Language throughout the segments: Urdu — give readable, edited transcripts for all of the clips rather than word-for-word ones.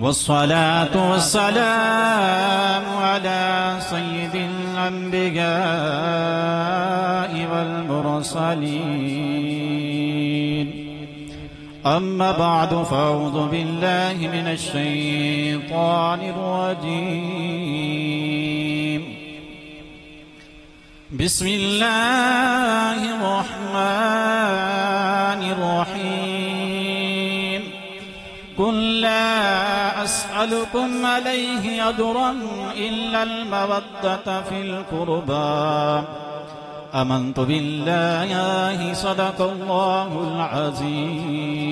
والصلاة والسلام على سيد الأنبياء والمرسلين أما بعد فأعوذ بالله من الشيطان الرجيم بسم الله الرحمن الرحيم قل لا أسألكم عليه أجرا إلا المودة في القربى آمنت بالله صدق الله العظيم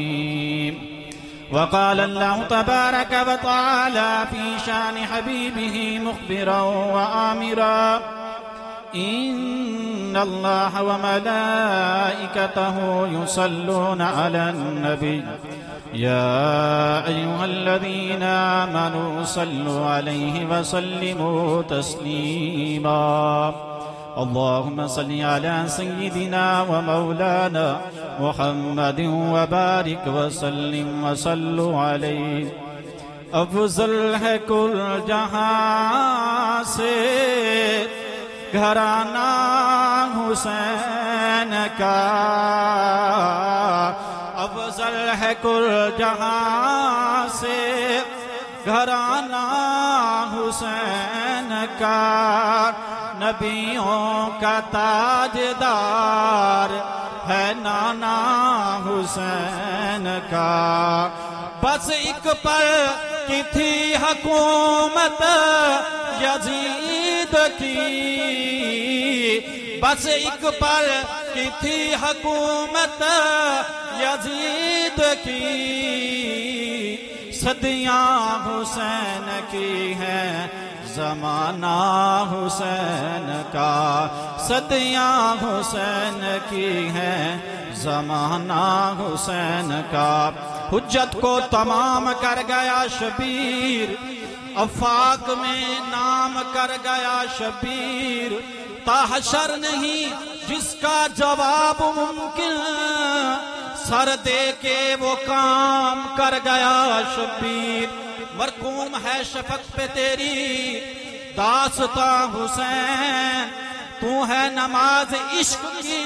وقال الله تبارك وتعالى في شأن حبيبه مخبرا وآمرا إن الله وملائكته يصلون على النبي يا أيها الذين آمنوا صلوا عليه وسلموا تسليما اللهم صل على سيدنا ومولانا محمد وبارك وسلم وصلوا عليه افضل ہے کل جہاں سے گھرانہ حسین کا افضل ہے کل جہاں سے گھرانہ حسین کا نبیوں کا تاجدار ہے نانا حسین کا بس ایک پل کی تھی حکومت یزید کی بس ایک پل کی تھی حکومت یزید کی صدیاں حسین کی ہیں زمانہ حسین کا صدیاں حسین کی ہیں زمانہ حسین کا حجت کو تمام کر گیا شبیر افاق میں نام کر گیا شبیر تا حشر نہیں جس کا جواب ممکن سر دے کے وہ کام کر گیا شبیر مرقوم ہے شفق پہ تیری داستاں حسین تو ہے نماز عشق کی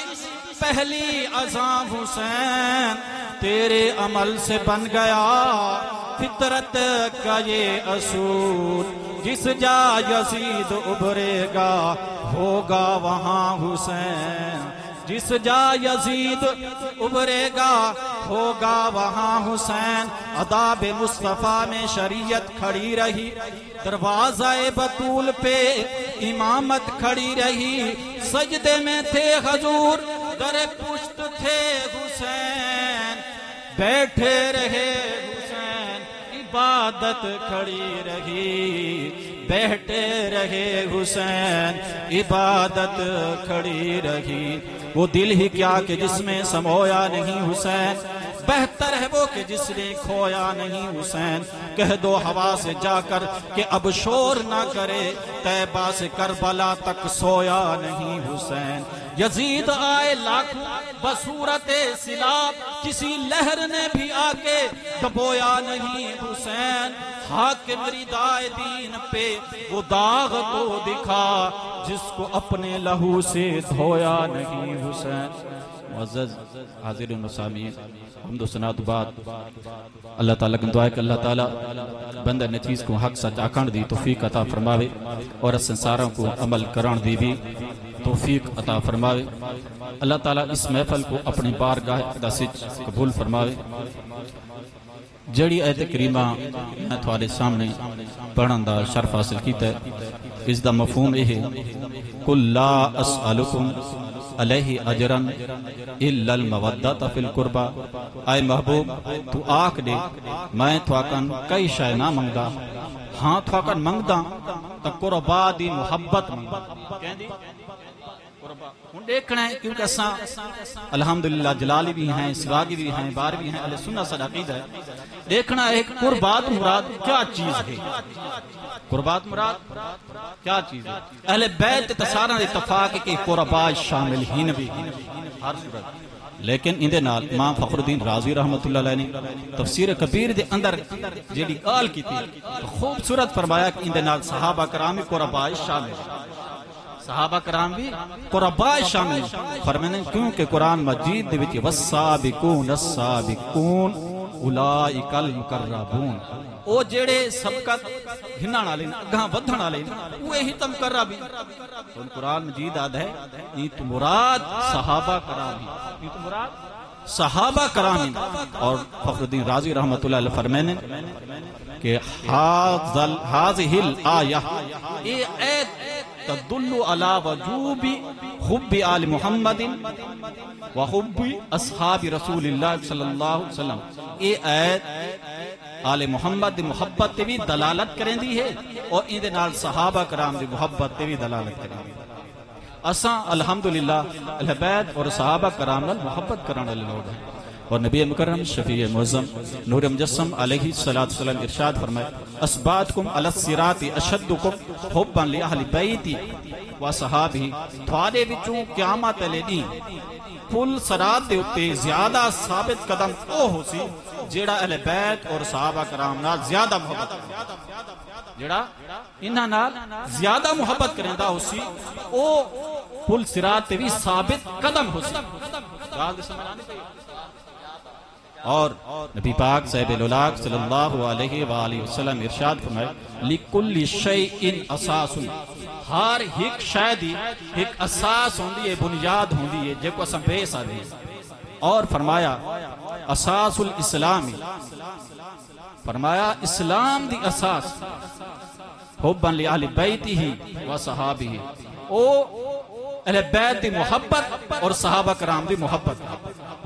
پہلی اذاں حسین تیرے عمل سے بن گیا فطرت کا یہ اصول جس جا یزید ابھرے گا ہوگا وہاں حسین جس جا یزید ابھرے گا ہوگا وہاں حسین آداب مصطفیٰ میں شریعت کھڑی رہی دروازہ بطول پہ امامت کھڑی رہی سجدے میں تھے حضور در پشت تھے حسین بیٹھے رہے حسین عبادت کھڑی رہی بیٹھے رہے حسین عبادت کھڑی رہی وہ دل ہی کیا کہ جس میں سمویا نہیں حسین بہتر ہے وہ کہ جس نے کھویا نہیں حسین کہہ دو ہوا سے جا کر کہ اب شور نہ کرے طیبہ سے کربلا تک سویا نہیں حسین یزید آئے لاکھوں بصورت سلاب کسی لہر نے بھی آ کے دبویا نہیں حسین حاکم ردائے دین پہ وہ داغ تو دکھا جس کو اپنے لہو سے دھویا نہیں حسین معزز حاضرین و سامعین حمد و ثنا بعد اللہ تعالیٰ کی دعا ہے کہ اللہ تعالیٰ بندہ نے چیز کو حق سچ آکھن دی توفیق عطا فرماوے اور سنساروں کو عمل کران دی بھی توفیق عطا فرماوے اللہ تعالیٰ اس محفل کو اپنی بارگاہ دا سچ قبول فرماوے جڑی آیت کریمہ میں تھوڑے سامنے پڑھن دا شرف حاصل کیتا ہے اس دا مفہوم یہ ہے قل لا اسألکم علیہ اجرن الا المودۃ فی القربى اے محبوب تو آکھ دے میں تھواکن کئی شے نہ منگدا ہاں تھواکن منگدا تا قربا دی محبت منگدا کہندی ہن دیکھنا ہے کیونکہ اساں الحمدللہ جلالی بھی ہیں سراغی بھی ہیں بار بھی ہیں اہل سنت سے عقیدہ ہے دیکھنا ہے قربات مراد کیا چیز ہے قربات مراد کیا چیز ہے اہل بیت تصارہ اتفاق کہ قربات شامل ہی نبی ہر صورت لیکن اندے نال امام فخر الدین رازی رحمت اللہ علیہ نے تفسیر کبیر دے اندر جیڑی گال کی تھی خوبصورت فرمایا کہ اندے نال صحابہ کرام قرباء شامل، صحابہ کرام بھی قرباء شامل فرمانے کیونکہ قرآن مجید دے وچ والسابقون السابقون اولئک المقربون، او جڑے سبقت گھنن والے اگاں ودھن والے اوے ہی تم کر رہا بھی تو قرآن مجید آد ہے یہ تو مراد صحابہ کرام ہی، یہ تو مراد صحابہ کرام ہی۔ اور فخر الدین رازی رحمت اللہ علیہ فرمانے کہ هذه الآیہ یہ ایت تدل علی وجوب حب آل محمد وحب اصحاب رسول اللہ صلی اللہ علیہ وسلم، یہ ایت آل محمد دی محبت تے بھی دلالت کریں دی ہے اور ان دے نال صحابہ کرام دی محبت تے بھی دلالت کریں دی۔ اساں الحمدللہ اہل بیت اور صحابہ کرام نال محبت کرن والے لوگ ہیں، اور نبی مکرم شفیع معظم نور مجسم علیہ السلام ارشاد فرمائے اسباتکم علی الصراط اشدکم حبا لاہل بیتی و صحابہ، تھوڑے وچوں قیامت والے دن پل صراط دے اتے زیادہ ثابت قدم او ہو سی جیڑا اہل بیت اور صحابہ کرام نال زیادہ محبت جیڑا انہاں نال زیادہ محبت کریندا ہو سی او پل صراط تے بھی ثابت قدم ہو سی۔ اور نبی پاک صاحب الولاق صلی اللہ علیہ وآلہ وسلم ارشاد فرمائے لِكُلِّ شَيْءٍ اساس، ہر ایک شے دی ایک اساس ہوندی ہے، بنیاد ہوندی ہے جے کو اساں بیس آدھی، اور فرمایا اساس الاسلام، فرمایا اسلام دی اساس حبا لأہل بیتہ و صحابہ، او اہل بیت دی محبت اور صحابہ کرام دی محبت،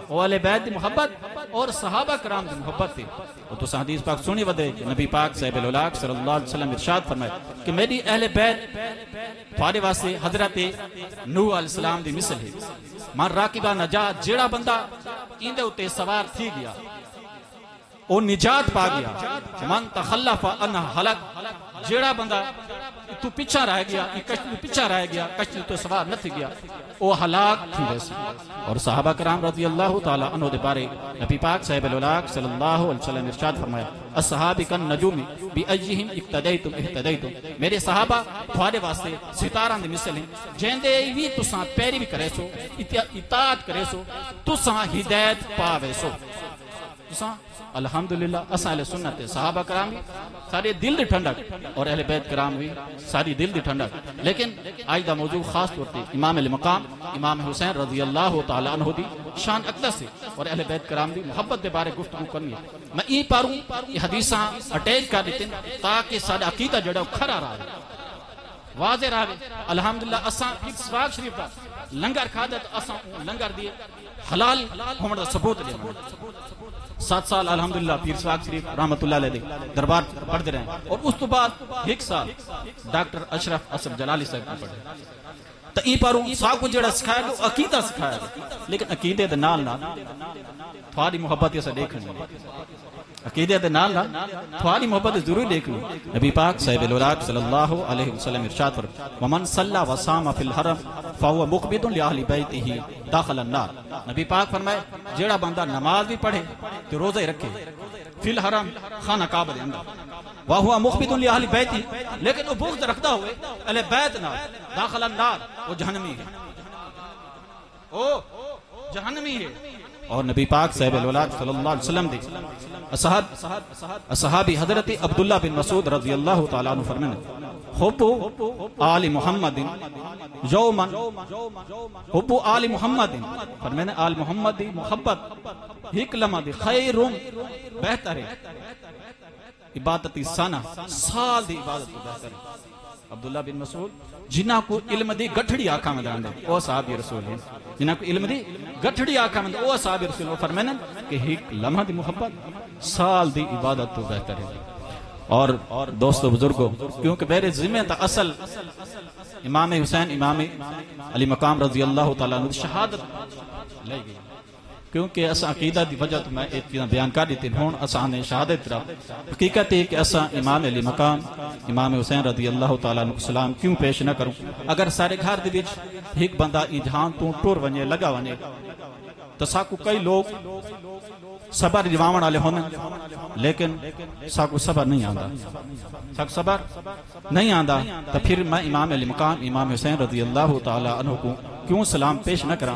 او اہل بیت دی محبت اور صحابہ کرام دی محبت تھی۔ اور تو حدیث پاک سنی ودے نبی پاک صاحب الولاق صلی اللہ علیہ وسلم ارشاد فرمائے کہ میری اہل بیت تھوڑے واسطے حضرت نوح علیہ السلام دی مثل ہے، من راکبہ نجات، جیڑا بندہ ایندے اتے سوار تھی گیا او نجات پا گیا، من تخلف انہ حلق، جیڑا بندہ تو پیچھا رہ گیا، کشتی پیچھا رہ گیا، کشتی تو سوار نہ تھی گیا، او ہلاک تھی ویسے۔ اور صحابہ کرام رضی اللہ تعالی عنہ دے بارے نبی پاک صاحب الولاق صلی اللہ علیہ وسلم ارشاد فرمایا اصحابی کن نجوم بأیہم اقتدیتم اہتدیتم، میرے صحابہ تھوڑے واسطے ستاران دے مثل ہیں جیندے بھی تساں پیری بھی کرے سو، اطاعت کرے سو، تساں ہدایت پاوے سو۔ تساں الحمدللہ اساں اہل سنت صحابہ کرام سارے دل دی ٹھنڈک اور اہل بیت کرام بھی ساری دل دی ٹھنڈک، لیکن آج دا موضوع خاص طور تے امام علی مقام امام حسین رضی اللہ تعالی عنہ دی شان اقدس سے اور اہل بیت کرام دی محبت دے بارے گفتگو کرنی ہے۔ میں ای پاروں یہ حدیثاں اٹیچ کر دیتے تاکہ سارا عقیدہ جڑا کھرا رہا ہے، واضح رہا ہے۔ الحمدللہ اساں ایک سواگ شریف دا لنگر کھادا تو اساں لنگر دیے حلال ہونے دا ثبوت دے 7 سال الحمدللہ پیر سواگ شریف رحمت اللہ علیہ دربار پڑھتے رہے، اور اس تو بعد 1 سال ڈاکٹر اشرف اسد جلالی صاحب کو پڑھے۔ تو ای پاروں ساکھ کو جڑا سکھایا گیا عقیدہ سکھایا گیا، لیکن عقیدے دے نال نال تھوڑی محبت اسے دیکھنی، عقیدے دے نال نال تھوڑی محبت ضرور دیکھنی۔ نبی پاک صاحب الولاق صلی اللہ علیہ وسلم ارشاد فرمایا ومن صلی وصام فی الحرم فهو مقبض لاہل بیتہ داخل النار، نبی پاک فرمائے جیڑا بندہ نماز بھی پڑھے تو روزہ رکھے فی الحرم خانہ کعبہ دے اندر وهو مقبض لاہل بیتہ، لیکن وہ بغض رکھتا ہوئے اہل بیت نال داخل النار، وہ جہنمی ہے، وہ جہنمی ہے۔ اور نبی پاک صاحب الولاق صلی اللہ علیہ وسلم دے صحابی حضرت عبداللہ بن مسعود رضی اللہ تعالیٰ عنہ فرمانے حب آل محمد یومن، حب آل محمد فرمانے آل محمد دی محبت ایک لمحہ دی خیر بہتر ہے عبادتی سانہ، سال دی عبادت بہتر ہے۔ عبداللہ بن مسعود جنہ کو علم دی گٹھڑی آکھا میں داندے وہ صحابی رسول ہیں، جنہ کو علم دی گٹھڑی آکھا میں داندے وہ صحابی رسول ہیں، وہ فرمانے کہ ایک لمحہ دی محبت سال دی عبادت تو بہتر ہے۔ اور دوستو بزرگو، کیونکہ میرے ذمہ تا اصل امام حسین امام علی مقام رضی اللہ تعالیٰ عنہ شہادت لے گئی، کیونکہ اسا عقیدہ دی وجہ تو میں ایک چیزاں بیان کر دیتے ہوں، اسا نے شہادت رہا حقیقت ہے کہ اسا امام علی مقام امام حسین رضی اللہ تعالیٰ عنہ سلام کیوں پیش نہ کروں؟ اگر سارے گھر دے وچ ایک بندہ ای جہان تو ٹور ونجے لگا ونجے تو ساکو کئی لوگ صبر جواون والے ہونے لیکن ساکو صبر نہیں آندا، ساکو صبر نہیں آندا، تو پھر میں امام علی مقام امام حسین رضی اللہ تعالی عنہ کو کیوں سلام پیش نہ کرا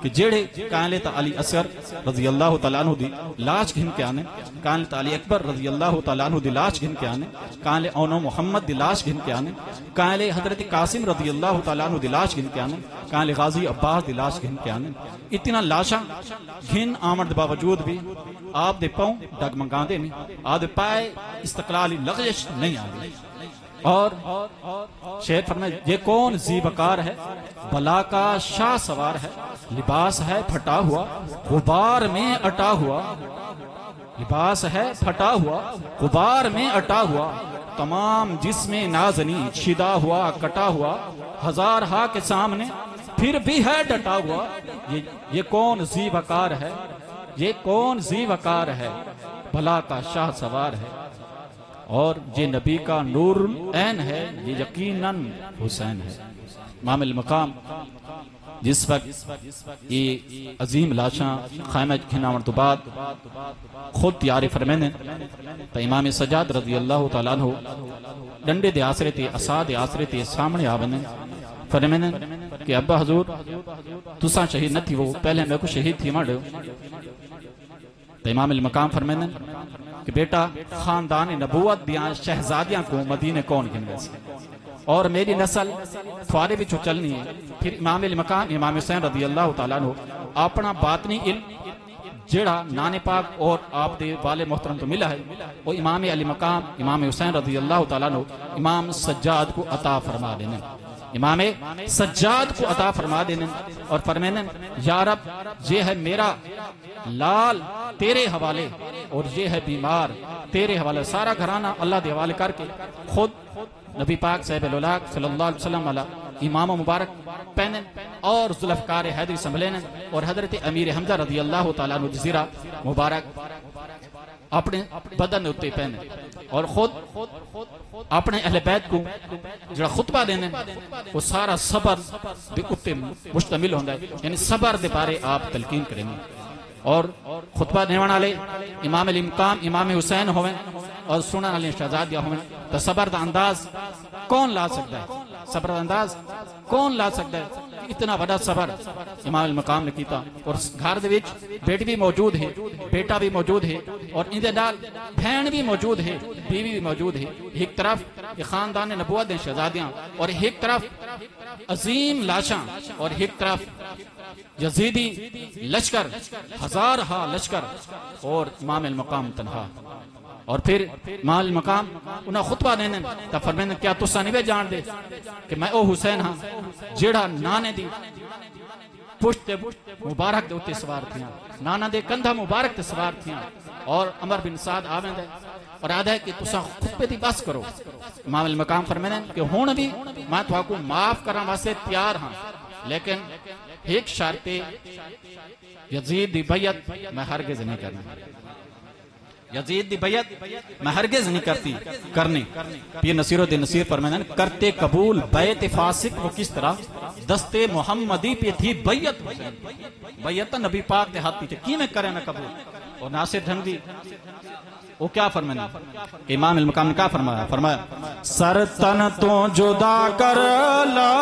کہ جیڑے کائن تا علی اصغر رضی اللہ تعالی عنہ دی لاش گھن کے آنے، کائن تا علی اکبر رضی اللہ تعالی عنہ دی لاش گھن کے آنے، کائن اونو محمد دی لاش گھن کے آنے، کائن حضرت قاسم رضی اللہ تعالی عنہ دی لاش گھن کے آنے، کائن غازی عباس دی لاش گھن کے آنے، اتنا لاشاں گھن آمد باوجود بھی آپ دے پاؤں ڈگمگان دے نہیں، آپ دے پائے استقلالی لغزش نہیں آگئی۔ اور شعر فرمائے یہ کون زی بکار ہے، بلا کا شاہ سوار ہے، لباس ہے پھٹا ہوا غبار میں اٹا ہوا، لباس ہے پھٹا ہوا غبار میں اٹا ہوا، تمام جسم نازنی چھدا ہوا کٹا ہوا، ہزار ہا کے سامنے پھر بھی ہے ڈٹا ہوا، یہ کون زی بکار ہے، یہ کون زی وقار ہے، بھلا کا شاہ سوار ہے، اور یہ نبی کا نور العین ہے، یہ یقیناً حسین ہے۔ امام المقام جس وقت یہ عظیم لاشاں خیمہ کھناون تو بعد خود تیاری فرمینے تو امام سجاد رضی اللہ تعالیٰ عنہ ڈنڈے دے آسرے تے عصا دے آسرے تے سامنے آونے فرمینے کہ ابا حضور تساں شہید نہ تھی، وہ پہلے میں کو شہید تھی ماں ڈیو۔ تو امام المقام فرمینے کہ بیٹا خاندان نبوت دیاں شہزادیاں کو مدینے کون گن گئے اور میری نسل تھوارے بھی چلنی ہے۔ پھر امام المقام امام حسین رضی اللہ تعالیٰ عنہ اپنا باطنی علم جیڑا نانے پاک اور آپ دے والے محترم تو ملا ہے، وہ امام علی مقام امام حسین رضی اللہ تعالیٰ عنہ امام سجاد کو عطا فرما دینے، امام سجاد کو عطا فرما دینے اور فرمینے یا رب یہ ہے میرا لال تیرے حوالے اور یہ ہے بیمار تیرے حوالے، سارا گھرانہ اللہ دے حوالے کر کے خود نبی پاک صاحب الولاق صلی اللہ علیہ وسلم والا امام مبارک پہنے اور ذوالفقار حیدری سنبھلینے اور حضرت امیر حمزہ رضی اللہ تعالیٰ عنہ جزیرہ مبارک اپنے بدن اتے پہنے اور خود اپنے اہل بیت کو جڑا خطبہ دینے وہ سارا صبر دے اتے مشتمل ہوندہ ہے، یعنی صبر دے بارے آپ تلقین کریں گے۔ اور خطبہ دینے والے امام علی مقام امام حسین ہوئے اور سنن علی شہزادیہ ہوئے، تو صبر دا انداز کون لا سکتا ہے، صبر دا انداز کون لا سکتا ہے؟ اتنا بڑا صبر امام المقام نے کیتا، اور گھر دے وچ بیٹی بھی موجود ہے، بیٹا بھی موجود ہے، اور اندے نال بہن بھی موجود ہے، بیوی بھی موجود ہے، ایک طرف یہ خاندان نبوت دے شہزادیاں اور ایک طرف عظیم لاشاں اور ایک طرف یزیدی لشکر ہزار ہا لشکر اور امام المقام تنہا۔ اور پھر امام المقام انہاں خطبہ دینے تا فرمینے کیا تساں نہیں جان دے کہ میں او حسین ہاں جیڑا نانے دی پشت مبارک دے اتے سوار تھیاں، نانا دے کندھا مبارک دے سوار تھیاں، اور عمر بن سعد آویں دے اور آدھا ہے کہ تساں خطبے دی بس کرو۔ امام المقام فرمینے کہ ہون بھی میں تو کو معاف کرنا واسطے تیار ہاں، لیکن ایک شرط یزید دی بیعت میں ہرگز نہیں کرنا، یزید دی بیعت میں ہرگز نہیں کرنی۔ پیر نصیر الدین نصیر فرماتے ہیں کرتے قبول بیعت فاسق وہ کس طرح، دستے محمدی پہ تھی بیعت، بیعت نبی پاک دے ہاتھ پیچھے کی میں کرے نہ قبول۔ اور ناصر دھنوی وہ کیا فرمانا، امام المقام نے کیا فرمایا، فرمایا سر تن تو جدا کر لو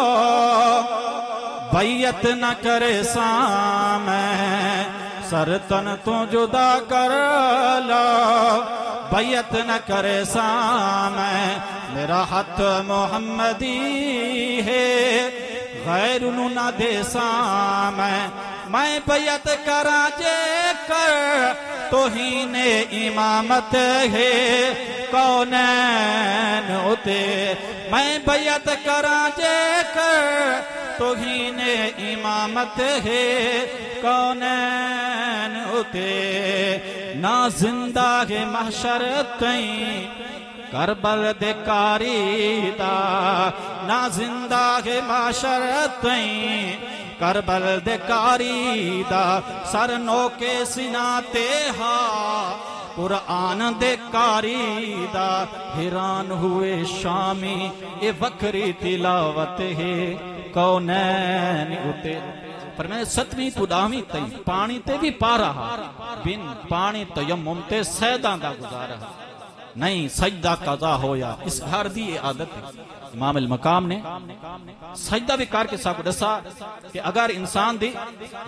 بیعت نہ کرے سامیں، سر تن تو جدا کر لو بیعت نہ کرے سامیں، میرا ہاتھ محمدی ہے غیر انہوں نہ دے سامیں، میں بیعت کرا جے کر توہین امامت ہے کونین اتے، میں بیعت کرا جے کر توہین امامت ہے کونین اتے، نہ زندہ ہے محشر تئیں کربل دے کاری دا، نہ زندہ ہے محشر تئیں کربل دے کاری دا، سر نو کے سناتے ہاں قرآن دے کاری دا، حیران ہوئے شامی اے وکری تلاوت ہے کونین اتے۔ پر میں 7ویں تو 10ویں تئی پانی تے بھی پا رہا بن پانی تیمم تے سیداں دا گزارا نہیں سجدہ قضا ہویا اس گھر دی یہ عادت ہے امام المقام نے سجدہ بھی کر کے ساکو دسا کہ اگر انسان دی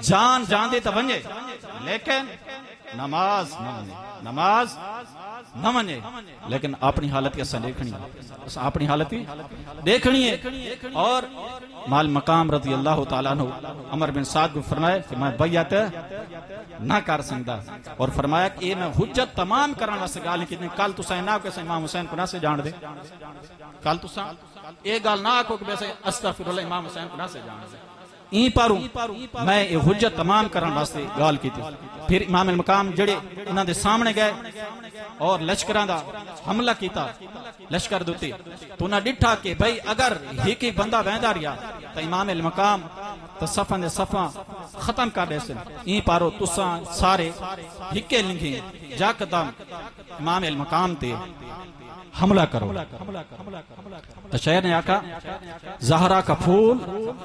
جان دے تو ونجے لیکن نماز نہ منے لیکن اپنی حالت کی دیکھنی ہے اپنی حالت کی دیکھنی ہے اور مال مقام رضی اللہ تعالیٰ عنہ عمر بن سعد کو فرمایا کہ میں بیعت نہ کر سکتا اور فرمایا کہ یہ میں حجت تمام کرنا سے گال کہ کل تو نہ ہو کہ امام حسین کو نہ سے جان دے کل تو ایک گال نہ آکو کہ بیسے استغفر اللہ امام حسین کو نہ سے جان دے این پاروں میں یہ حجت تمام کرنے واسطے گال کی تھی پھر امام المقام جڑے انہاں دے سامنے گئے اور لشکران دا حملہ کیتا لشکر دوتی تو انہاں ڈٹھا کہ بھئی اگر ہی بندہ ویندہ ریا تو امام المقام تو صفحہ دے صفحہ ختم کر دے سن این پارو تساں سارے ہکے لنگیں جا قدم امام المقام تے حملہ کرو تو شاعر نے آکھا زہرا کا پھول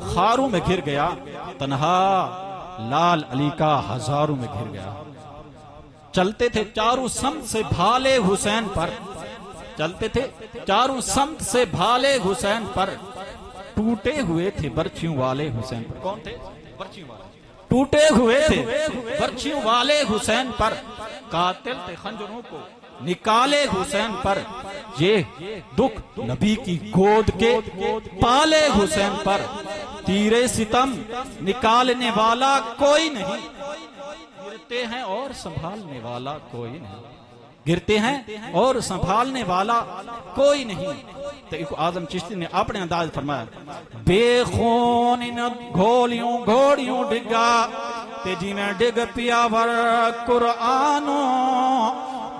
خاروں میں گھر گیا تنہا لال علی کا ہزاروں میں گھر گیا چلتے تھے چاروں سمت سے بھالے حسین پر چلتے تھے چاروں سمت سے بھالے حسین پر ٹوٹے ہوئے تھے برچھیوں والے حسین پر کون تھے برچھیوں والے ٹوٹے ہوئے تھے برچھیوں والے حسین پر قاتل تھے خنجروں کو نکالے حسین پر یہ دکھ نبی کی گود کے پالے حسین پر تیرے ستم نکالنے والا کوئی نہیں گرتے ہیں اور سنبھالنے والا کوئی نہیں گرتے ہیں اور سنبھالنے والا کوئی نہیں تو ایک اعظم چشتی نے اپنے انداز فرمایا بے خون ان گھوڑیوں ڈگا تیجی میں ڈگ پیاور قرآنوں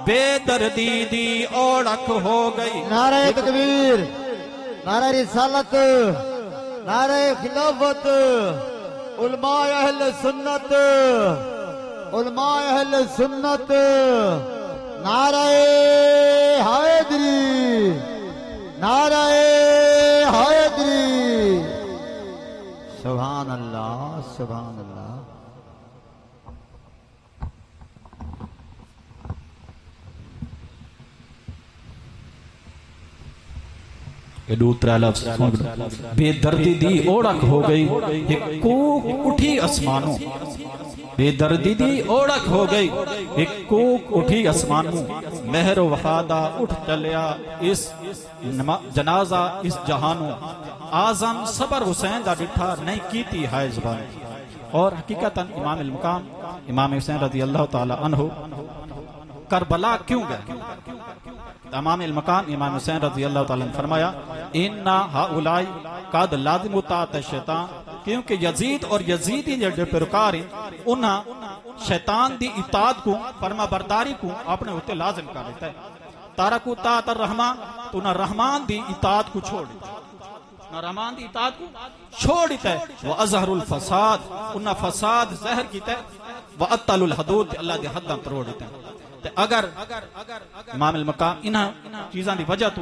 بے دردی دی اوڑک ہو گئی نعرہ تکبیر نعرہ رسالت نعرہ خلافت علماء اہل سنت علماء اہل سنت نعرہ حیدری نعرہ حیدری سبحان اللہ سبحان اللہ دو ترہ لفظ بے دردی دی اوڑک ہو گئی ایک کوک اٹھی اسمانوں بے دردی دی اوڑک ہو گئی ایک کوک اٹھی اسمانوں مہر و وفادہ اٹھ چلیا اس جنازہ اس جہانوں آزم صبر حسین دا ڈٹھا نہیں کیتی ہے زبان اور حقیقتاً امام المقام امام حسین رضی اللہ تعالی عنہ کربلا کیوں گئے امام المقام امام حسین رضی اللہ تعالیٰ نے فرمایا اِنَّا ہَؤُلَاءِ قَدْ لَازِمُ طَاعَتَ الشَّیطان کیونکہ یزید اور یزیدی جو پیروکار ہیں انہاں شیطان دی اطاعت کو فرما برداری کو اپنے ہوتے لازم کر لیتا ہے تارکو طاعت الرحمن تو انہاں رحمان دی اطاعت کو چھوڑ دیتا ہے انہاں رحمان دی اطاعت کو چھوڑ دیتا ہے وَأَزْهَرُ الْفَسَاد انہاں فساد زہر کیتا ہے وَأَطَّلُ الْحَدُودِ اللہ دی حداں تروڑ دیتا ہے اگر امام المقام انہاں چیزاں دی وجہ تو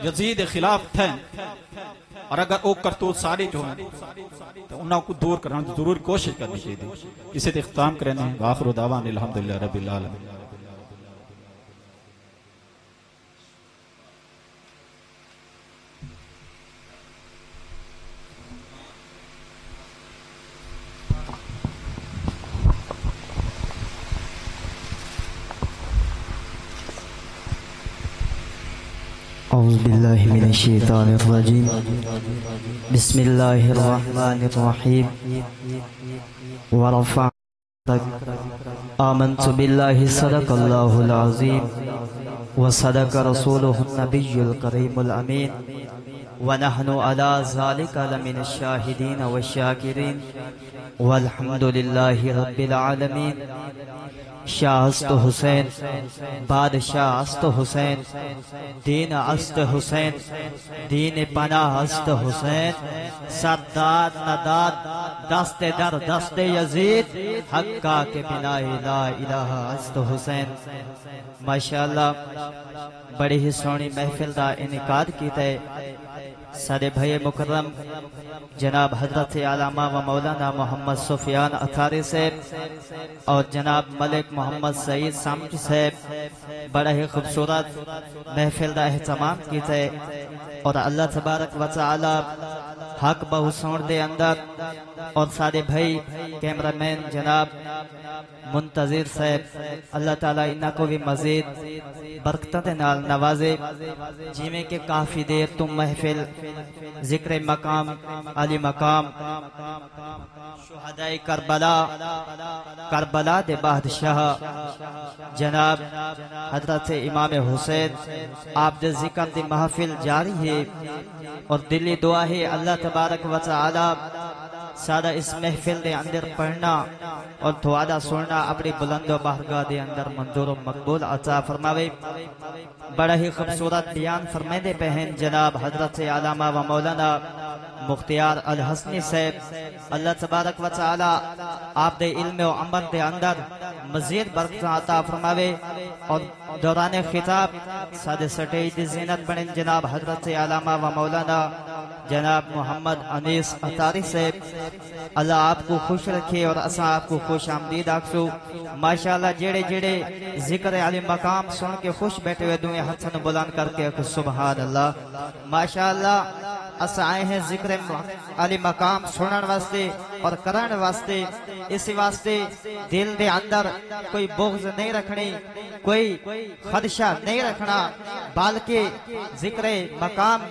یزید خلاف تھے اور اگر او کرتوت سارے جو ہیں تو انہاں کو دور کرنا ضرور کوشش کرنی چاہیے اسے اختتام کرنے ہیں وآخر دعوان الحمدللہ رب العالمین اعوذ باللہ من الشیطان الرجیم بسم اللہ الرحمن الرحیم ورفع آمنت باللہ صدق اللہ العظیم وصدق رسولہ النبی الکریم الامین ونحن على ذلك لمن الشاہدین والشاکرین والحمد للہ رب العالمین شاہ است حسین بادشاہ است حسین دین است حسین دین پناہ است حسین سداد نداد دست در دست یزید حقا کے بنا لا الہ است حسین ماشاءاللہ بڑی ہی سونی محفل دا انعقاد کیتا ہے سارے بھائی مکرم جناب حضرت علامہ و مولانا محمد سفیان اطہاری صاحب اور جناب ملک محمد سعید سامٹی صاحب بڑا ہی خوبصورت محفل دا اہتمام کیتے اور اللہ تبارک و تعالی حق بہو سون دے اندر اور سارے بھائی کیمرہ مین جناب منتظر صاحب اللہ تعالیٰ انہاں کو بھی مزید برکتوں دے نال نوازے جی میں کہ کافی دیر تم محفل ذکر مقام علی مقام شہداء کربلا دے بادشاہ جناب حضرت امام حسین آپ دے ذکر دی محفل جاری ہے اور دلی دعا ہے اللہ تبارک و تعالی سادہ اس محفل دے اندر پڑھنا اور دعا سننا اپنی بلند و بارگاہ دے اندر منظور و مقبول عطا فرماوے بڑا ہی خوبصورت بیان فرمیندے پہن جناب حضرت علامہ و مولانا مختار الحسنی صاحب اللہ تبارک و تعالی آپ دے علم و عمل دے اندر مزید برکت عطا فرماوے اور دوران خطاب سادے سٹیج دی زینت بنن جناب حضرت علامہ و مولانا جناب محمد انیس اطہاری صاحب اللہ آپ کو خوش رکھے اور اساں آپ کو خوش آمدید آکسو ماشاءاللہ جیڑے جیڑے ذکر علی مقام سن کے خوش بیٹھے ہوئے دوئے ہتھن بلند کر کے سبحان اللہ ماشاءاللہ اساں آئے ہیں ذکر علی مقام سنن واسطے اور کرن واسطے اسی واسطے دل دے اندر کوئی بغض نہیں رکھنی کوئی خدشہ نہیں رکھنا بلکہ ذکر مقام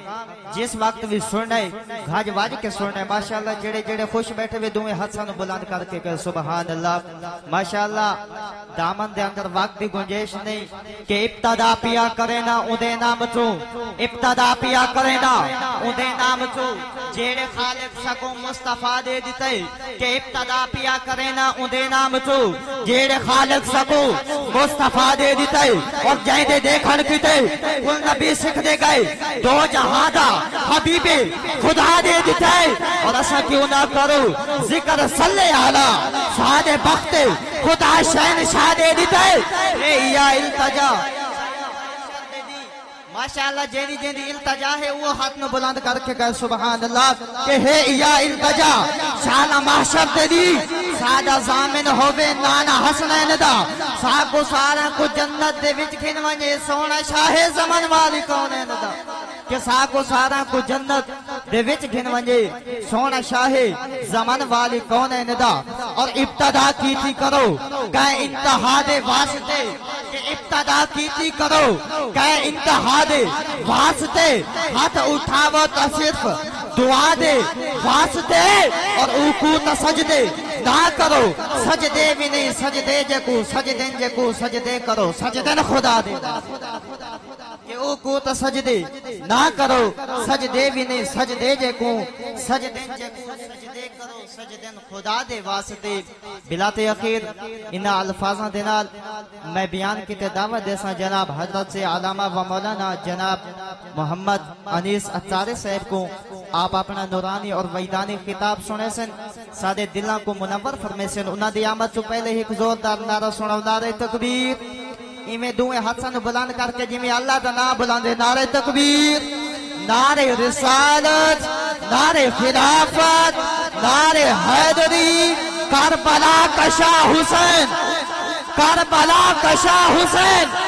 جس وقت بھی سننے گھاج واج کے سننے ماشاءاللہ جڑے جڑے خوش بیٹھے ہوئے دوئے ہاتھوں بلند کر کے کہ سبحان اللہ ماشاءاللہ دامن دے اندر وقت دی گنجائش نہیں کہ ابتدا پیا کرے نا اودے نام تو ابتدا پیا کرے نا اودے نام تو جیڑے خالق سکو مصطفیٰ دے دیتے کہ ابتدا پیا کرے نا اودے نام تو جیڑے خالق سکو مصطفیٰ دے دیتے اور جائیں دے دیکھن کیتے کل نبی سکھ دے گئے دو جہاں دا حبیب خدا دے دیتے اور ایسا کیوں نہ کرو ذکر صلی علی شاد بخت خدا شہن شاہ دے دیتے اے یا التجا ماشاءاللہ جیدی جیدی التجا ہے وہ ہاتھ میں بلند کر کے کہے سبحان اللہ کہ ہے یا التجا شانا محشر دے دی سادہ زامن ہوئے نانا حسنین دا ساکو سارا کو جنت دے وچ کھن ونجے سونا شاہ زمن والی کونین دا کہ ساکو سارا کو جنت دے وچ گھن ونجے سونا شاہ زمن والی کونین دا اور ابتدا کیتی کرو کہ انتہا دے واسطے کہ ابتدا کیتی کرو کہ انتہا دے واسطے ہاتھ اٹھاو تا صرف دعا دے واسطے اور اوکو تا سجدے نہ کرو سجدے بھی نہیں سجدے جکو سجدن جکو سجدے کرو سجدن خدا دے کہ اوکو تا سجدے نہ کرو سجدے بھی نہیں سجدے جکو سجدن جکو سجدے کرو سجدن خدا دے واسطے بلا تاخیر انہا الفاظاں دینال میں بیان کی دعوت دیسا جناب حضرت سے علامہ و مولانا جناب محمد انیس اطہاری صاحب کو آپ اپنا نورانی اور ویدانی خطاب سنے سن سادے دلوں کو منور فرمے سن انہاں دی آمد تو پہلے ایک زوردار نعرہ سنو نعرہ تکبیر ایمیں دوئے حسن بلند کر کے جمعی اللہ دا نام بلندے نعرہ تکبیر نعرہ رسالت نعرہ خلافت نعرہ حیدری کربلا کا شاہ حسین کربلا کا شاہ حسین